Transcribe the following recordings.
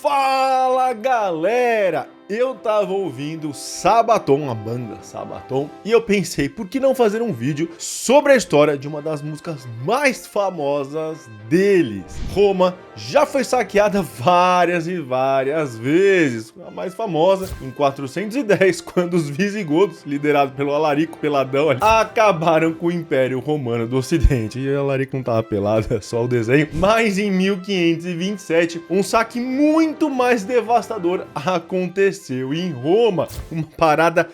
Fala galera, eu tava ouvindo Sabaton, a banda Sabaton, e eu pensei, por que não fazer um vídeo sobre a história de uma das músicas mais famosas deles? Roma já foi saqueada várias e várias vezes, a mais famosa em 410, quando os visigodos, liderados pelo Alarico Peladão, acabaram com o Império Romano do Ocidente. E o Alarico não tava pelado, é só o desenho. Mas em 1527, um saque muito mais devastador aconteceu em Roma, uma parada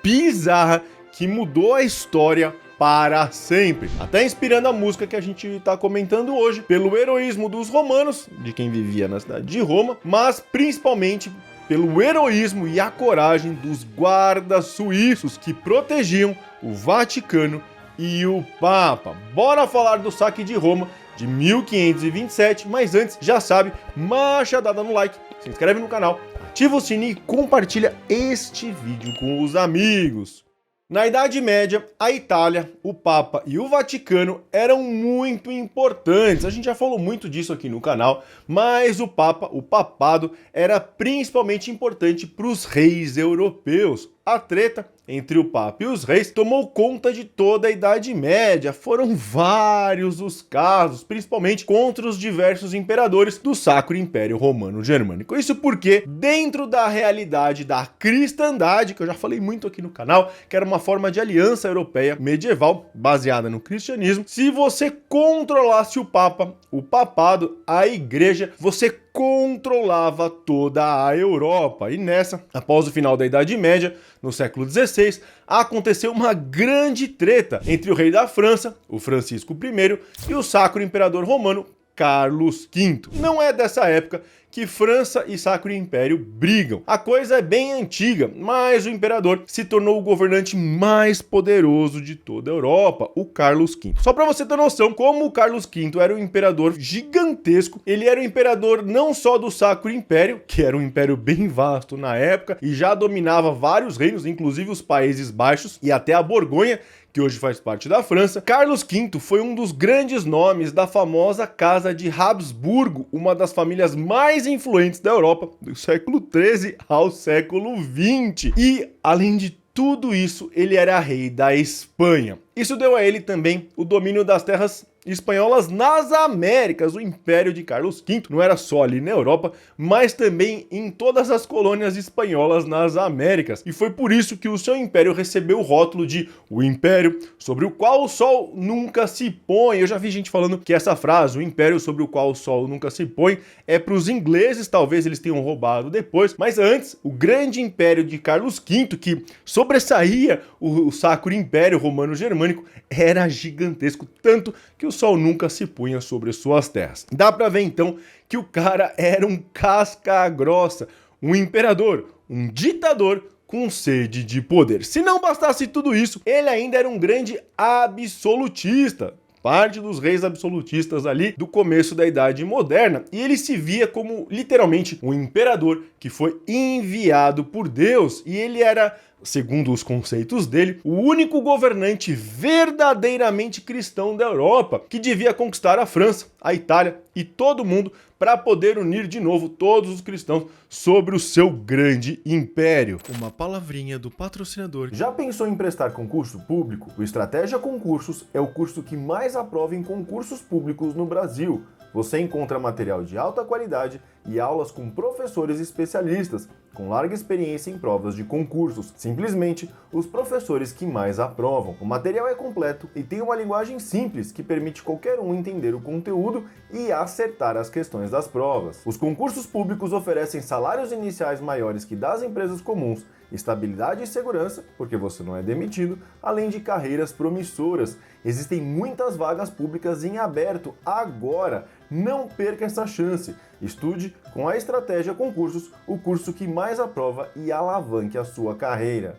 bizarra que mudou a história para sempre, até inspirando a música que a gente está comentando hoje, pelo heroísmo dos romanos, de quem vivia na cidade de Roma, mas principalmente pelo heroísmo e a coragem dos guardas suíços que protegiam o Vaticano e o Papa. Bora falar do saque de Roma de 1527, mas antes, já sabe, machadada no like, se inscreve no canal, ativa o sininho e compartilha este vídeo com os amigos. Na Idade Média, a Itália, o Papa e o Vaticano eram muito importantes. A gente já falou muito disso aqui no canal, mas o Papa, o papado, era principalmente importante para os reis europeus. A treta entre o Papa e os reis tomou conta de toda a Idade Média. Foram vários os casos, principalmente contra os diversos imperadores do Sacro Império Romano Germânico. Isso porque, dentro da realidade da cristandade, que eu já falei muito aqui no canal, que era uma forma de aliança europeia medieval baseada no cristianismo, se você controlasse o Papa, o papado, a igreja, você controlava toda a Europa. E nessa, após o final da Idade Média, no século XVI, aconteceu uma grande treta entre o rei da França, o Francisco I, e o Sacro Imperador Romano, Carlos V. Não é dessa época que França e Sacro Império brigam. A coisa é bem antiga, mas o imperador se tornou o governante mais poderoso de toda a Europa, o Carlos V. Só para você ter noção, como o Carlos V era um imperador gigantesco, ele era o imperador não só do Sacro Império, que era um império bem vasto na época e já dominava vários reinos, inclusive os Países Baixos e até a Borgonha, que hoje faz parte da França. Carlos V foi um dos grandes nomes da famosa Casa de Habsburgo, uma das famílias mais influentes da Europa, do século XIII ao século XX. E, além de tudo isso, ele era rei da Espanha. Isso deu a ele também o domínio das terras espanholas nas Américas. O Império de Carlos V não era só ali na Europa, mas também em todas as colônias espanholas nas Américas. E foi por isso que o seu império recebeu o rótulo de o Império sobre o qual o Sol nunca se põe. Eu já vi gente falando que essa frase, o Império sobre o qual o Sol nunca se põe, é para os ingleses, talvez eles tenham roubado depois, mas antes, o grande Império de Carlos V, que sobressaía o Sacro Império Romano Germânico, era gigantesco, tanto que o Sol nunca se punha sobre suas terras. Dá pra ver então que o cara era um casca grossa, um imperador, um ditador com sede de poder. Se não bastasse tudo isso, ele ainda era um grande absolutista, parte dos reis absolutistas ali do começo da Idade Moderna, e ele se via como literalmente um imperador que foi enviado por Deus, e ele era, segundo os conceitos dele, o único governante verdadeiramente cristão da Europa, que devia conquistar a França, a Itália e todo mundo para poder unir de novo todos os cristãos sobre o seu grande império. Uma palavrinha do patrocinador. Já pensou em prestar concurso público? O Estratégia Concursos é o curso que mais aprova em concursos públicos no Brasil. Você encontra material de alta qualidade e aulas com professores especialistas, com larga experiência em provas de concursos. Simplesmente, os professores que mais aprovam. O material é completo e tem uma linguagem simples que permite qualquer um entender o conteúdo e acertar as questões das provas. Os concursos públicos oferecem salários iniciais maiores que das empresas comuns, estabilidade e segurança, porque você não é demitido, além de carreiras promissoras. Existem muitas vagas públicas em aberto agora. Não perca essa chance. Estude com a Estratégia Concursos, o curso que mais aprova e alavanque a sua carreira.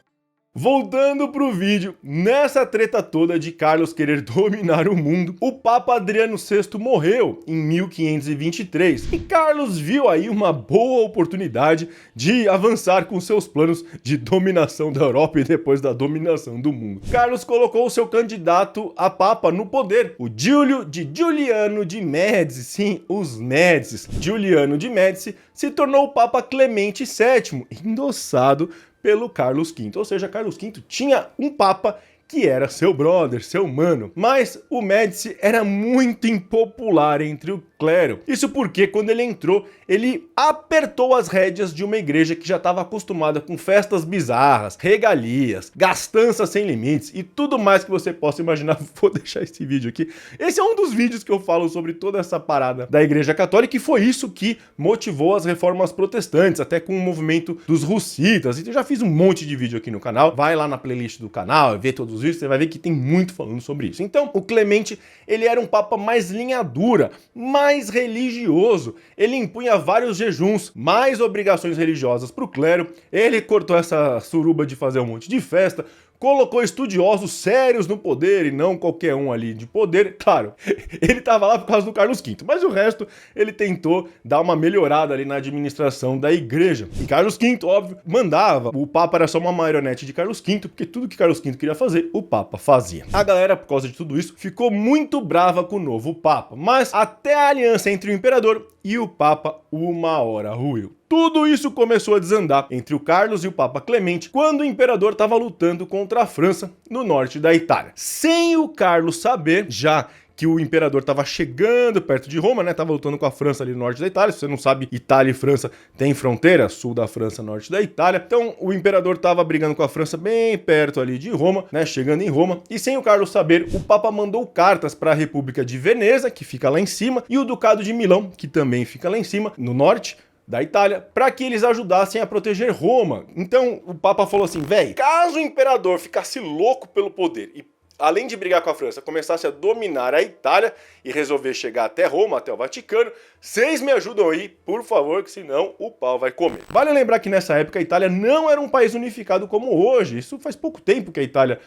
Voltando pro vídeo, nessa treta toda de Carlos querer dominar o mundo, o Papa Adriano VI morreu em 1523 e Carlos viu aí uma boa oportunidade de avançar com seus planos de dominação da Europa e depois da dominação do mundo. Carlos colocou o seu candidato a Papa no poder, o Giulio de Giuliano de Médici, sim, os Médicis. Giuliano de Médici se tornou o Papa Clemente VII, endossado pelo Carlos V, ou seja, Carlos V tinha um papa que era seu brother, seu mano, mas o Médici era muito impopular entre o clero. Isso porque quando ele entrou, ele apertou as rédeas de uma igreja que já estava acostumada com festas bizarras, regalias, gastanças sem limites e tudo mais que você possa imaginar. Vou deixar esse vídeo aqui. Esse é um dos vídeos que eu falo sobre toda essa parada da igreja católica e foi isso que motivou as reformas protestantes, até com o movimento dos russitas. Então eu já fiz um monte de vídeo aqui no canal, vai lá na playlist do canal, vê todos os vídeos, você vai ver que tem muito falando sobre isso. Então, o Clemente, ele era um papa mais linha dura, mais religioso, ele impunha vários jejuns, mais obrigações religiosas para o clero, ele cortou essa suruba de fazer um monte de festa, colocou estudiosos sérios no poder e não qualquer um ali de poder. Claro, ele estava lá por causa do Carlos V, mas o resto ele tentou dar uma melhorada ali na administração da igreja. E Carlos V, óbvio, mandava. O Papa era só uma marionete de Carlos V, porque tudo que Carlos V queria fazer, o Papa fazia. A galera, por causa de tudo isso, ficou muito brava com o novo Papa, mas até a aliança entre o imperador e o Papa uma hora ruiu. Tudo isso começou a desandar entre o Carlos e o Papa Clemente quando o imperador estava lutando contra a França no norte da Itália. Sem o Carlos saber, já que o imperador estava chegando perto de Roma, né? Tava lutando com a França ali no norte da Itália. Se você não sabe, Itália e França tem fronteira, sul da França, norte da Itália. Então, o imperador estava brigando com a França bem perto ali de Roma, né? Chegando em Roma. E sem o Carlos saber, o Papa mandou cartas para a República de Veneza, que fica lá em cima, e o Ducado de Milão, que também fica lá em cima, no norte da Itália, para que eles ajudassem a proteger Roma. Então, o Papa falou assim, velho, caso o imperador ficasse louco pelo poder e além de brigar com a França, começasse a dominar a Itália e resolver chegar até Roma, até o Vaticano, vocês me ajudam aí, por favor, que senão o pau vai comer. Vale lembrar que nessa época a Itália não era um país unificado como hoje, isso faz pouco tempo que a Itália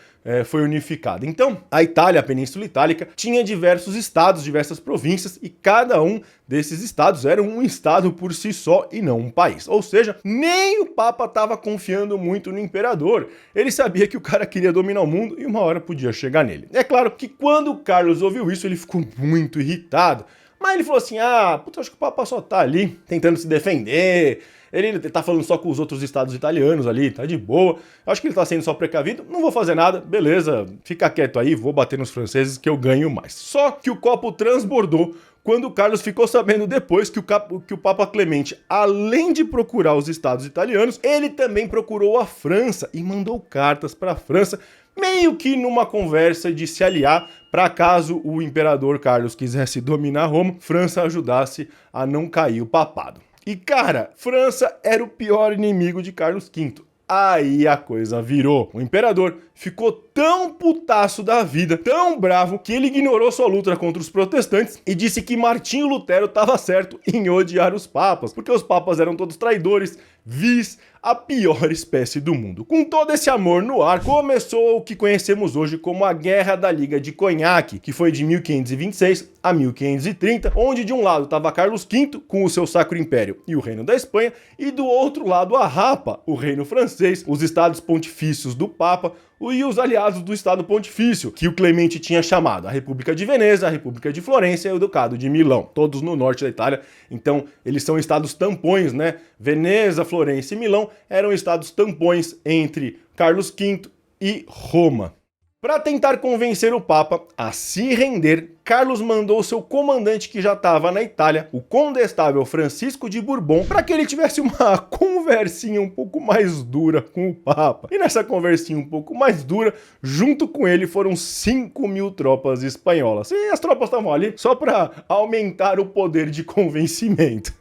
foi unificada. Então, a Itália, a Península Itálica, tinha diversos estados, diversas províncias, e cada um desses estados era um estado por si só e não um país. Ou seja, nem o Papa estava confiando muito no imperador. Ele sabia que o cara queria dominar o mundo e uma hora podia chegar nele. É claro que quando o Carlos ouviu isso, ele ficou muito irritado. Mas ele falou assim, puta, acho que o Papa só tá ali tentando se defender, ele tá falando só com os outros estados italianos ali, tá de boa, acho que ele tá sendo só precavido, não vou fazer nada, beleza, fica quieto aí, vou bater nos franceses que eu ganho mais. Só que o copo transbordou quando o Carlos ficou sabendo depois que o Papa Clemente, além de procurar os estados italianos, ele também procurou a França e mandou cartas para a França, meio que numa conversa de se aliar para caso o imperador Carlos quisesse dominar Roma, França ajudasse a não cair o papado. E cara, França era o pior inimigo de Carlos V. Aí a coisa virou. O imperador ficou tão putaço da vida, tão bravo, que ele ignorou sua luta contra os protestantes e disse que Martinho Lutero estava certo em odiar os papas, porque os papas eram todos traidores, vis, a pior espécie do mundo. Com todo esse amor no ar, começou o que conhecemos hoje como a Guerra da Liga de Cognac, que foi de 1526 a 1530, onde de um lado estava Carlos V com o seu Sacro Império e o Reino da Espanha, e do outro lado a Rapa, o Reino Francês, os estados pontifícios do Papa, e os aliados do Estado Pontifício, que o Clemente tinha chamado a República de Veneza, a República de Florença e o Ducado de Milão, todos no norte da Itália. Então, eles são estados tampões, né? Veneza, Florença e Milão eram estados tampões entre Carlos V e Roma. Para tentar convencer o Papa a se render, Carlos mandou seu comandante que já estava na Itália, o condestável Francisco de Bourbon, para que ele tivesse uma conversinha um pouco mais dura com o Papa. E nessa conversinha um pouco mais dura, junto com ele foram 5.000 tropas espanholas. E as tropas estavam ali só para aumentar o poder de convencimento.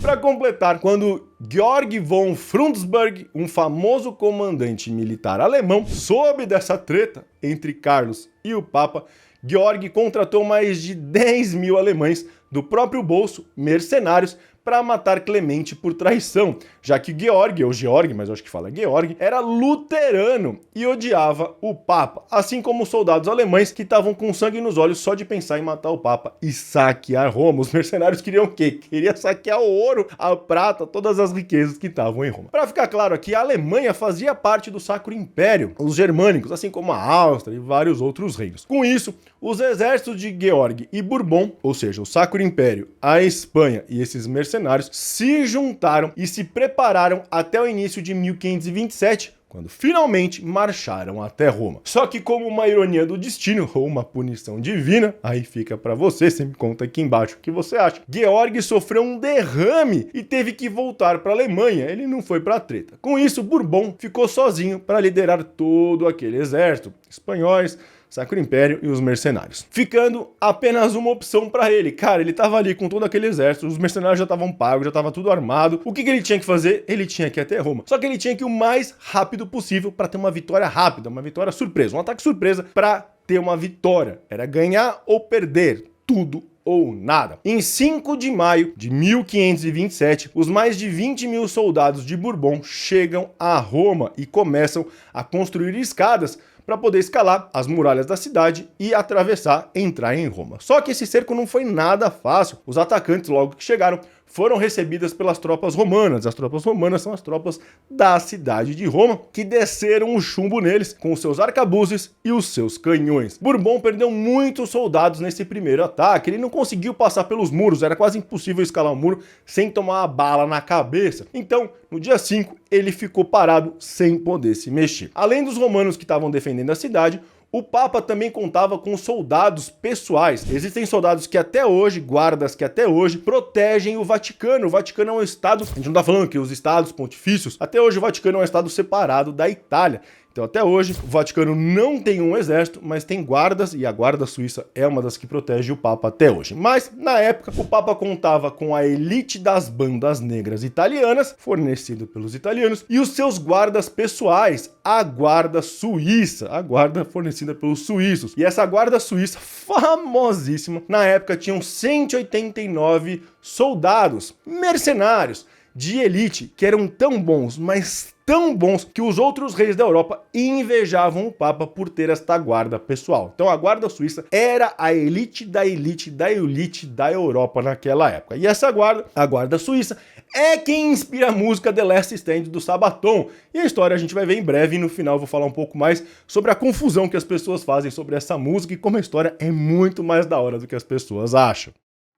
Para completar, quando Georg von Frundsberg, um famoso comandante militar alemão, soube dessa treta entre Carlos e o Papa, Georg contratou mais de 10.000 alemães do próprio bolso, mercenários, para matar Clemente por traição, já que Georg, ou Georg, mas eu acho que fala Georg, era luterano e odiava o Papa, assim como os soldados alemães que estavam com sangue nos olhos só de pensar em matar o Papa e saquear Roma. Os mercenários queriam o quê? Queria saquear o ouro, a prata, todas as riquezas que estavam em Roma. Para ficar claro aqui, a Alemanha fazia parte do Sacro Império, os germânicos, assim como a Áustria e vários outros reinos. Com isso, os exércitos de Georg e Bourbon, ou seja, o Sacro Império, a Espanha e esses mercenários, se juntaram e se prepararam até o início de 1527, quando finalmente marcharam até Roma. Só que como uma ironia do destino, ou uma punição divina, aí fica pra você me conta aqui embaixo o que você acha. Georg sofreu um derrame e teve que voltar pra Alemanha, ele não foi pra treta. Com isso, Bourbon ficou sozinho para liderar todo aquele exército, espanhóis, Sacro Império e os mercenários. Ficando apenas uma opção pra ele. Cara, ele tava ali com todo aquele exército, os mercenários já estavam pagos, já tava tudo armado. O que ele tinha que fazer? Ele tinha que ir até Roma. Só que ele tinha que ir o mais rápido possível pra ter uma vitória rápida, uma vitória surpresa, um ataque surpresa pra ter uma vitória. Era ganhar ou perder, tudo ou nada. Em 5 de maio de 1527, os mais de 20 mil soldados de Bourbon chegam a Roma e começam a construir escadas para poder escalar as muralhas da cidade e atravessar e entrar em Roma. Só que esse cerco não foi nada fácil. Os atacantes, logo que chegaram, foram recebidas pelas tropas romanas. As tropas romanas são as tropas da cidade de Roma, que desceram o chumbo neles com os seus arcabuzes e os seus canhões. Bourbon perdeu muitos soldados nesse primeiro ataque. Ele não conseguiu passar pelos muros, era quase impossível escalar o muro sem tomar uma bala na cabeça. Então, no dia 5, ele ficou parado sem poder se mexer. Além dos romanos que estavam defendendo a cidade, o Papa também contava com soldados pessoais. Existem soldados que até hoje, guardas que até hoje, protegem o Vaticano. O Vaticano é um estado, a gente não tá falando que os estados pontifícios, até hoje o Vaticano é um estado separado da Itália. Então até hoje o Vaticano não tem um exército, mas tem guardas, e a guarda suíça é uma das que protege o Papa até hoje. Mas na época o Papa contava com a elite das bandas negras italianas, fornecido pelos italianos, e os seus guardas pessoais, a guarda suíça, a guarda fornecida pelos suíços. E essa guarda suíça, famosíssima, na época tinham 189 soldados, mercenários, de elite, que eram tão bons, mas tão bons, que os outros reis da Europa invejavam o Papa por ter esta guarda pessoal. Então a guarda suíça era a elite da elite da elite da Europa naquela época. E essa guarda, a guarda suíça, é quem inspira a música The Last Stand do Sabaton. E a história a gente vai ver em breve, e no final eu vou falar um pouco mais sobre a confusão que as pessoas fazem sobre essa música e como a história é muito mais da hora do que as pessoas acham.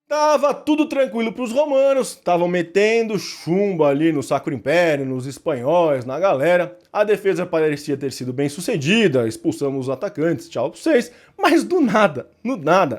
Tava tudo tranquilo para os romanos, estavam metendo chumbo ali no Sacro Império, nos espanhóis, na galera. A defesa parecia ter sido bem sucedida, expulsamos os atacantes, tchau pra vocês. Mas do nada,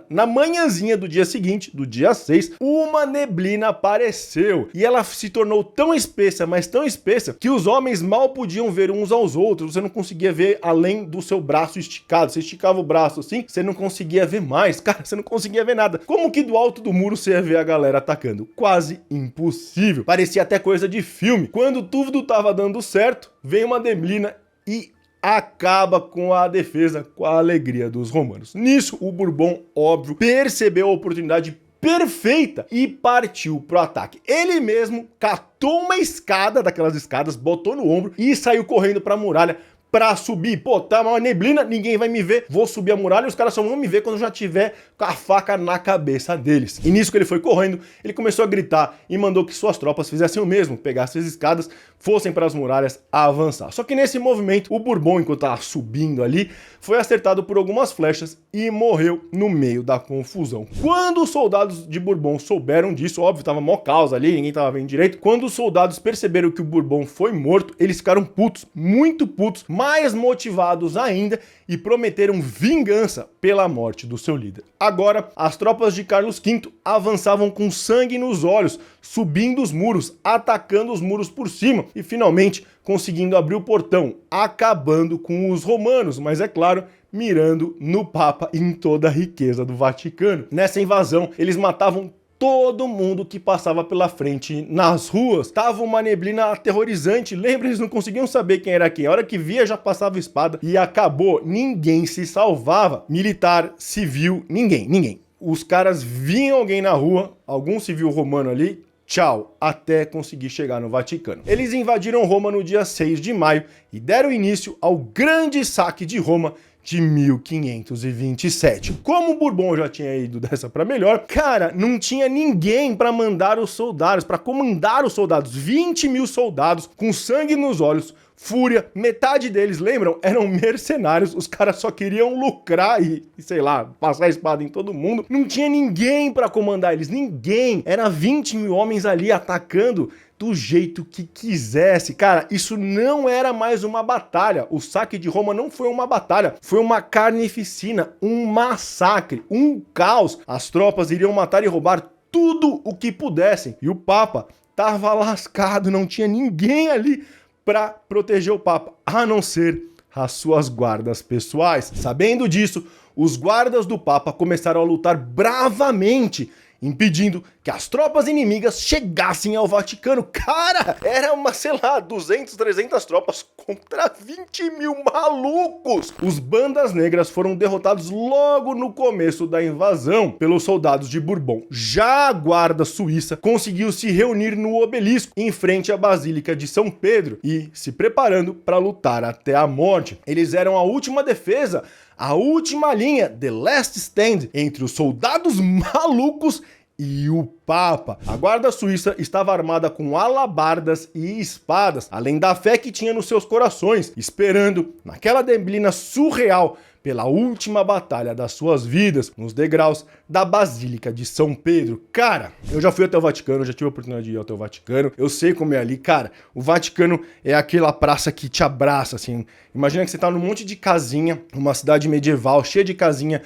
na manhãzinha do dia seguinte, do dia 6, uma neblina apareceu. E ela se tornou tão espessa, mas tão espessa, que os homens mal podiam ver uns aos outros. Você não conseguia ver além do seu braço esticado. Você esticava o braço assim, você não conseguia ver mais. Cara, você não conseguia ver nada. Como que do alto do muro você ia ver a galera atacando? Quase impossível. Parecia até coisa de filme. Quando tudo tava dando certo, veio uma neblina e acaba com a defesa, com a alegria dos romanos. Nisso, o Bourbon, óbvio, percebeu a oportunidade perfeita e partiu pro ataque. Ele mesmo catou uma escada, daquelas escadas, botou no ombro e saiu correndo pra muralha pra subir. Pô, tá uma neblina, ninguém vai me ver, vou subir a muralha e os caras só vão me ver quando já tiver com a faca na cabeça deles. E nisso que ele foi correndo, ele começou a gritar e mandou que suas tropas fizessem o mesmo, pegassem as escadas, fossem para as muralhas a avançar. Só que nesse movimento, o Bourbon, enquanto tava subindo ali, foi acertado por algumas flechas e morreu no meio da confusão. Quando os soldados de Bourbon souberam disso, óbvio, tava mó caos ali, ninguém tava vendo direito, quando os soldados perceberam que o Bourbon foi morto, eles ficaram putos, muito putos, mais motivados ainda, e prometeram vingança pela morte do seu líder. Agora, as tropas de Carlos V avançavam com sangue nos olhos, subindo os muros, atacando os muros por cima e finalmente conseguindo abrir o portão, acabando com os romanos, mas é claro, mirando no Papa e em toda a riqueza do Vaticano. Nessa invasão, eles matavam todo mundo que passava pela frente nas ruas. Tava uma neblina aterrorizante, lembra? Eles não conseguiam saber quem era quem. A hora que via já passava espada e acabou. Ninguém se salvava. Militar, civil, ninguém. Os caras viam alguém na rua, algum civil romano ali, tchau, até conseguir chegar no Vaticano. Eles invadiram Roma no dia 6 de maio e deram início ao grande saque de Roma de 1527. Como o Bourbon já tinha ido dessa para melhor, cara, não tinha ninguém para mandar os soldados, para comandar os soldados. 20 mil soldados com sangue nos olhos, fúria, metade deles, lembram? Eram mercenários, os caras só queriam lucrar e, sei lá, passar a espada em todo mundo. Não tinha ninguém para comandar eles, ninguém. Era 20 mil homens ali atacando do jeito que quisesse. Cara, isso não era mais uma batalha. O saque de Roma não foi uma batalha, foi uma carnificina, um massacre, um caos. As tropas iriam matar e roubar tudo o que pudessem. E o Papa tava lascado, não tinha ninguém ali para proteger o Papa, a não ser as suas guardas pessoais. Sabendo disso, os guardas do Papa começaram a lutar bravamente, impedindo que as tropas inimigas chegassem ao Vaticano. Cara, era uma, sei lá, 200, 300 tropas contra 20 mil malucos. Os bandas negras foram derrotados logo no começo da invasão pelos soldados de Bourbon. Já a guarda suíça conseguiu se reunir no obelisco em frente à Basílica de São Pedro e se preparando para lutar até a morte. Eles eram a última defesa, a última linha, the last stand, entre os soldados malucos e o Papa. A guarda suíça estava armada com alabardas e espadas, além da fé que tinha nos seus corações, esperando, naquela neblina surreal, pela última batalha das suas vidas, nos degraus da Basílica de São Pedro. Cara, eu já fui até o Vaticano, já tive a oportunidade de ir até o Vaticano, eu sei como é ali. Cara, o Vaticano é aquela praça que te abraça, assim. Imagina que você tá num monte de casinha, uma cidade medieval, cheia de casinha,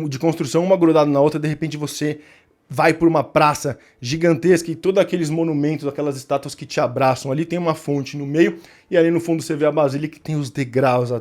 de construção, uma grudada na outra, de repente você vai por uma praça gigantesca e todos aqueles monumentos, aquelas estátuas que te abraçam. Ali tem uma fonte no meio e ali no fundo você vê a Basílica que tem os degraus,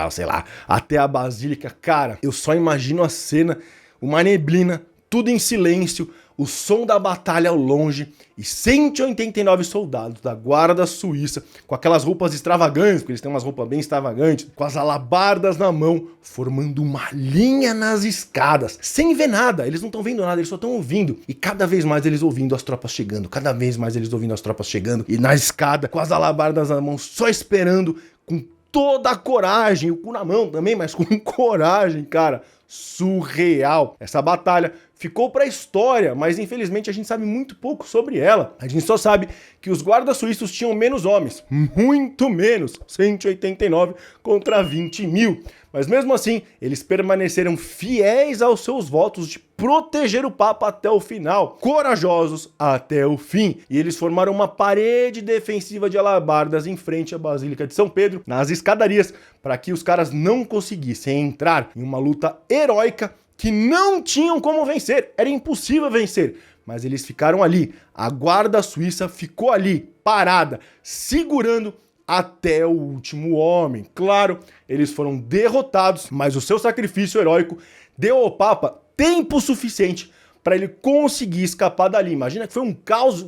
sei lá, até a Basílica. Cara, eu só imagino a cena, uma neblina, tudo em silêncio, o som da batalha ao longe e 189 soldados da guarda suíça com aquelas roupas extravagantes, porque eles têm umas roupas bem extravagantes, com as alabardas na mão, formando uma linha nas escadas, sem ver nada. Eles não estão vendo nada, eles só estão ouvindo. E cada vez mais eles ouvindo as tropas chegando, cada vez mais eles ouvindo as tropas chegando, e na escada, com as alabardas na mão, só esperando, com toda a coragem, o cu na mão também, mas com coragem, cara. Surreal. Essa batalha ficou para a história, mas infelizmente a gente sabe muito pouco sobre ela. A gente só sabe que os guardas suíços tinham menos homens, muito menos, 189 contra 20 mil. Mas mesmo assim, eles permaneceram fiéis aos seus votos de proteger o Papa até o final, corajosos até o fim. E eles formaram uma parede defensiva de alabardas em frente à Basílica de São Pedro, nas escadarias, para que os caras não conseguissem entrar em uma luta heróica que não tinham como vencer, era impossível vencer. Mas eles ficaram ali, a guarda suíça ficou ali, parada, segurando até o último homem. Claro, eles foram derrotados, mas o seu sacrifício heróico deu ao Papa tempo suficiente para ele conseguir escapar dali. Imagina que foi um caos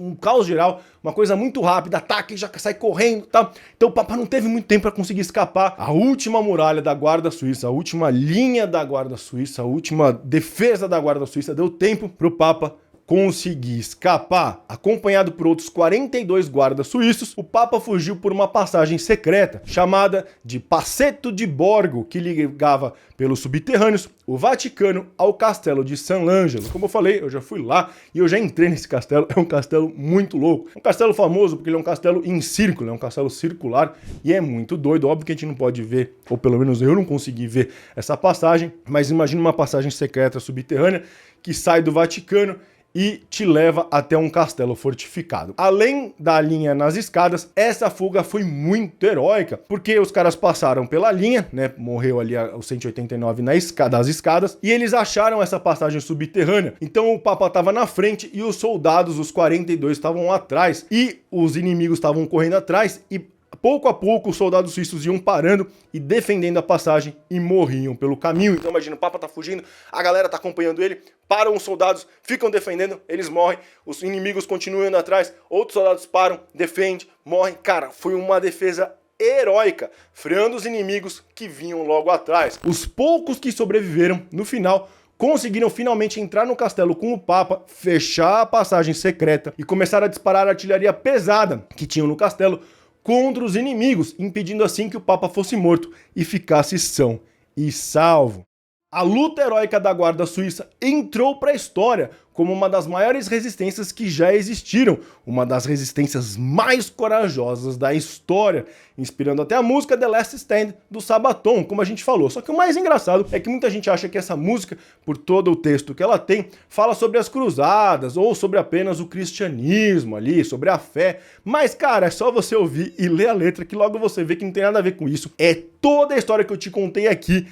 geral, uma coisa muito rápida, ataque, já sai correndo, tá? Então o Papa não teve muito tempo para conseguir escapar. A última muralha da guarda suíça, a última linha da guarda suíça, a última defesa da guarda suíça deu tempo pro Papa conseguir escapar. Acompanhado por outros 42 guardas suíços, o Papa fugiu por uma passagem secreta, chamada de Passetto di Borgo, que ligava pelos subterrâneos o Vaticano ao castelo de San Angelo. Como eu falei, eu já fui lá e eu já entrei nesse castelo. É um castelo muito louco. Um castelo famoso porque ele é um castelo em círculo, é um castelo circular e é muito doido. Óbvio que a gente não pode ver, ou pelo menos eu não consegui ver essa passagem, mas imagina uma passagem secreta subterrânea que sai do Vaticano e te leva até um castelo fortificado. Além da linha nas escadas, essa fuga foi muito heróica, porque os caras passaram pela linha, né, morreu ali os 189 das escadas, e eles acharam essa passagem subterrânea. Então o Papa estava na frente e os soldados, os 42, estavam atrás, e os inimigos estavam correndo atrás, e pouco a pouco os soldados suíços iam parando e defendendo a passagem e morriam pelo caminho. Então imagina, o Papa tá fugindo, a galera tá acompanhando ele, param os soldados, ficam defendendo, eles morrem, os inimigos continuam indo atrás, outros soldados param, defendem, morrem. Cara, foi uma defesa heróica, freando os inimigos que vinham logo atrás. Os poucos que sobreviveram, no final, conseguiram finalmente entrar no castelo com o Papa, fechar a passagem secreta e começar a disparar a artilharia pesada que tinham no castelo contra os inimigos, impedindo assim que o Papa fosse morto e ficasse são e salvo. A luta heróica da Guarda Suíça entrou para a história como uma das maiores resistências que já existiram, uma das resistências mais corajosas da história, inspirando até a música The Last Stand do Sabaton, como a gente falou. Só que o mais engraçado é que muita gente acha que essa música, por todo o texto que ela tem, fala sobre as cruzadas ou sobre apenas o cristianismo ali, sobre a fé. Mas, cara, é só você ouvir e ler a letra que logo você vê que não tem nada a ver com isso. É toda a história que eu te contei aqui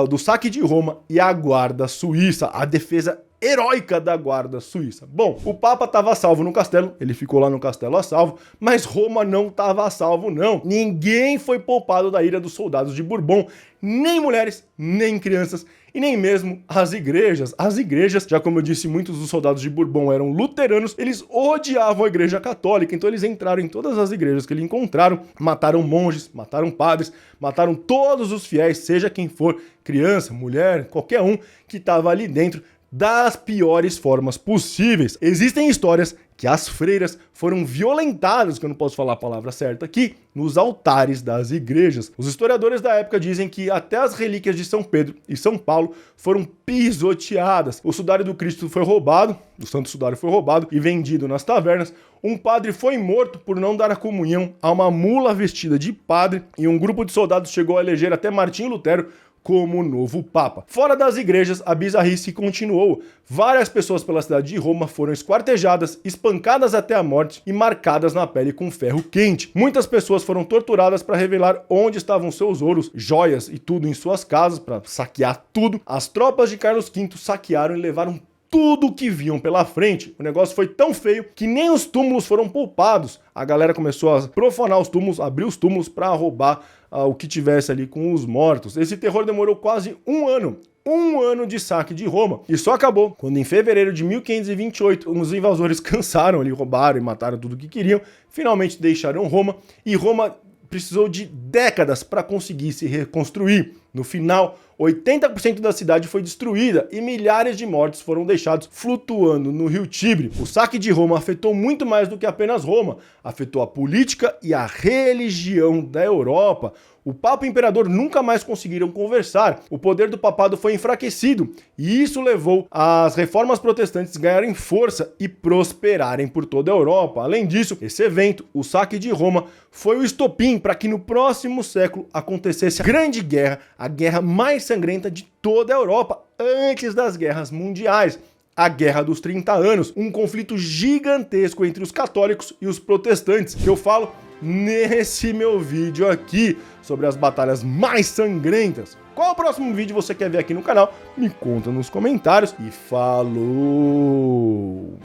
do saque de Roma e a Guarda Suíça, a defesa heróica da Guarda Suíça. Bom, o Papa estava a salvo no castelo, ele ficou lá no castelo a salvo, mas Roma não estava a salvo não. Ninguém foi poupado da ira dos soldados de Bourbon, nem mulheres, nem crianças, e nem mesmo as igrejas. As igrejas, já como eu disse, muitos dos soldados de Bourbon eram luteranos, eles odiavam a igreja católica, então eles entraram em todas as igrejas que eles encontraram, mataram monges, mataram padres, mataram todos os fiéis, seja quem for, criança, mulher, qualquer um que estava ali dentro, das piores formas possíveis. Existem histórias que as freiras foram violentadas, que eu não posso falar a palavra certa aqui, nos altares das igrejas. Os historiadores da época dizem que até as relíquias de São Pedro e São Paulo foram pisoteadas. O sudário do Cristo foi roubado, o santo sudário foi roubado e vendido nas tavernas. Um padre foi morto por não dar a comunhão a uma mula vestida de padre e um grupo de soldados chegou a eleger até Martinho Lutero como novo Papa. Fora das igrejas, a bizarrice continuou. Várias pessoas pela cidade de Roma foram esquartejadas, espancadas até a morte e marcadas na pele com ferro quente. Muitas pessoas foram torturadas para revelar onde estavam seus ouros, joias e tudo em suas casas, para saquear tudo. As tropas de Carlos V saquearam e levaram tudo o que viam pela frente. O negócio foi tão feio que nem os túmulos foram poupados. A galera começou a profanar os túmulos, abrir os túmulos para roubar o que tivesse ali com os mortos. Esse terror demorou quase um ano de saque de Roma, e só acabou quando em fevereiro de 1528 os invasores cansaram ali, roubaram e mataram tudo o que queriam, finalmente deixaram Roma, e Roma precisou de décadas para conseguir se reconstruir. No final, 80% da cidade foi destruída e milhares de mortos foram deixados flutuando no rio Tibre. O saque de Roma afetou muito mais do que apenas Roma, afetou a política e a religião da Europa. O Papa e o Imperador nunca mais conseguiram conversar, o poder do papado foi enfraquecido e isso levou as reformas protestantes ganharem força e prosperarem por toda a Europa. Além disso, esse evento, o saque de Roma, foi o estopim para que no próximo século acontecesse a Grande Guerra, a guerra mais sangrenta de toda a Europa, antes das guerras mundiais. A Guerra dos 30 Anos, um conflito gigantesco entre os católicos e os protestantes, que eu falo nesse meu vídeo aqui, sobre as batalhas mais sangrentas. Qual o próximo vídeo você quer ver aqui no canal? Me conta nos comentários e falou!